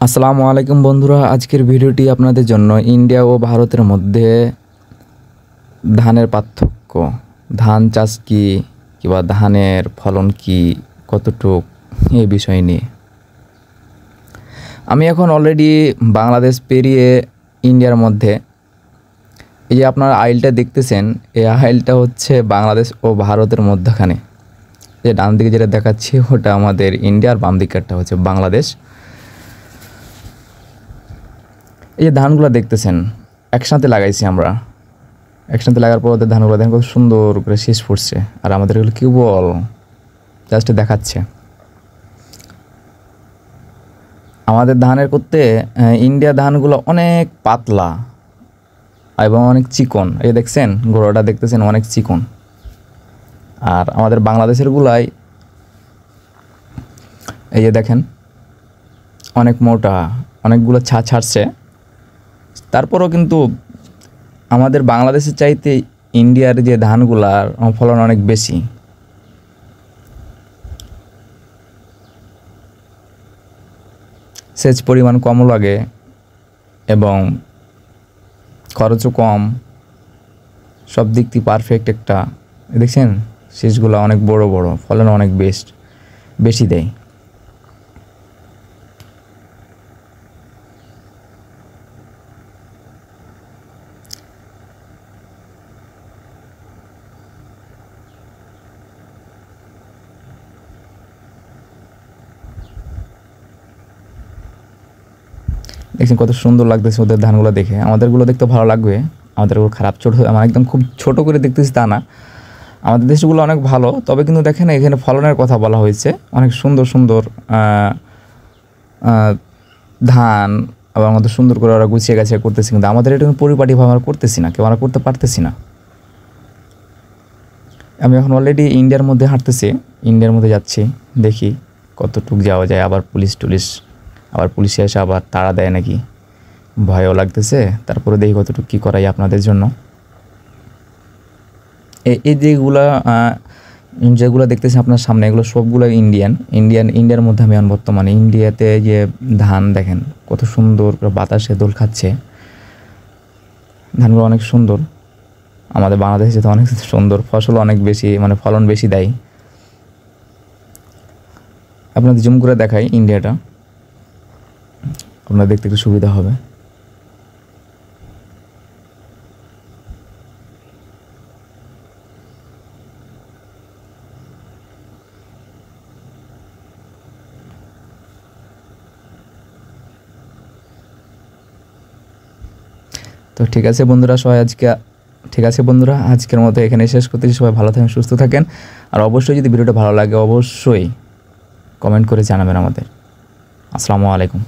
আসসালামু আলাইকুম বন্ধুরা, আজকের ভিডিওটি আপনাদের জন্য ইন্ডিয়া ও ভারতের মধ্যে ধানের পার্থক্য, ধান চাষ কী কিংবা ধানের ফলন কী, কতটুক, এই বিষয় নিয়ে। আমি এখন অলরেডি বাংলাদেশ পেরিয়ে ইন্ডিয়ার মধ্যে। এই যে আপনারা আইলটা দেখতেছেন, এই আইলটা হচ্ছে বাংলাদেশ ও ভারতের মধ্যখানে। যে ডান দিকে যেটা দেখাচ্ছি ওটা আমাদের ইন্ডিয়ার, বাম দিকেরটা হচ্ছে বাংলাদেশ। এই যে ধানগুলো দেখতেছেন একসাথে লাগাইছি আমরা, একসাথে লাগার পর ওদের ধানগুলো দেখেন কত সুন্দর করে শীষ ফুটছে, আর আমাদের এগুলো কি বল জাস্ট দেখাচ্ছে। আমাদের ধানের করতে ইন্ডিয়া ধানগুলো অনেক পাতলা এবং অনেক চিকন। এই দেখছেন গোড়াটা দেখতেছেন অনেক চিকন, আর আমাদের বাংলাদেশের গুলাই এই যে দেখেন অনেক মোটা, অনেকগুলো ছাড়ছে। তারপরও কিন্তু আমাদের বাংলাদেশের চাইতে ইন্ডিয়ার যে ধানগুলার ফলন অনেক বেশি। সেচ পরিমাণ কম লাগে এবং খরচও কম, সব দিক দিয়ে পারফেক্ট একটা। দেখছেন শীষগুলো অনেক বড় বড়, ফলন অনেক বেশি দেয়। দেখছেন কত সুন্দর লাগতেছে ওদের ধানগুলো দেখে। আমাদেরগুলো দেখতে ভালো লাগবে, আমাদেরগুলো খারাপ ছোটো, আমার একদম খুব ছোট করে দেখতেছি তা না। আমাদের দেশগুলো অনেক ভালো, তবে কিন্তু দেখেন এখানে ফলনের কথা বলা হয়েছে, অনেক সুন্দর সুন্দর ধান, আবার আমাদের সুন্দর করে ওরা গুছিয়ে গাছিয়ে করতেছে। কিন্তু আমাদের এটা পরিপাটিভাবে আমরা করতেছি না, কেউ আমরা করতে পারতেছি না। আমি এখন অলরেডি ইন্ডিয়ার মধ্যে হাঁটতেছি, ইন্ডিয়ার মধ্যে যাচ্ছি, দেখি কতটুক যাওয়া যায়। আবার পুলিশে এসে আবার তাড়া দেয় নাকি, ভয়ও লাগতেছে। তারপরে দেখি কতটুকু কী করাই আপনাদের জন্য। এই যেগুলো দেখতেছেন আপনার সামনে, এগুলো সবগুলো ইন্ডিয়ার মধ্যে আমি বর্তমানে ইন্ডিয়াতে যে ধান দেখেন কত সুন্দর করে বাতাসে দোল খাচ্ছে, ধানগুলো অনেক সুন্দর। আমাদের বাংলাদেশে তো অনেক সুন্দর, ফসল অনেক বেশি, মানে ফলন বেশি দেয়। আপনাদের জুম করে দেখাই ইন্ডিয়াটা, আপনার দেখতে একটু সুবিধা হবে। তো ঠিক আছে বন্ধুরা, আজকের মতো এখানে শেষ করতেছি। সবাই ভালো থাকেন, সুস্থ থাকেন, আর অবশ্যই যদি ভিডিওটা ভালো লাগে অবশ্যই কমেন্ট করে জানাবেন আমাদের। আসসালামু আলাইকুম।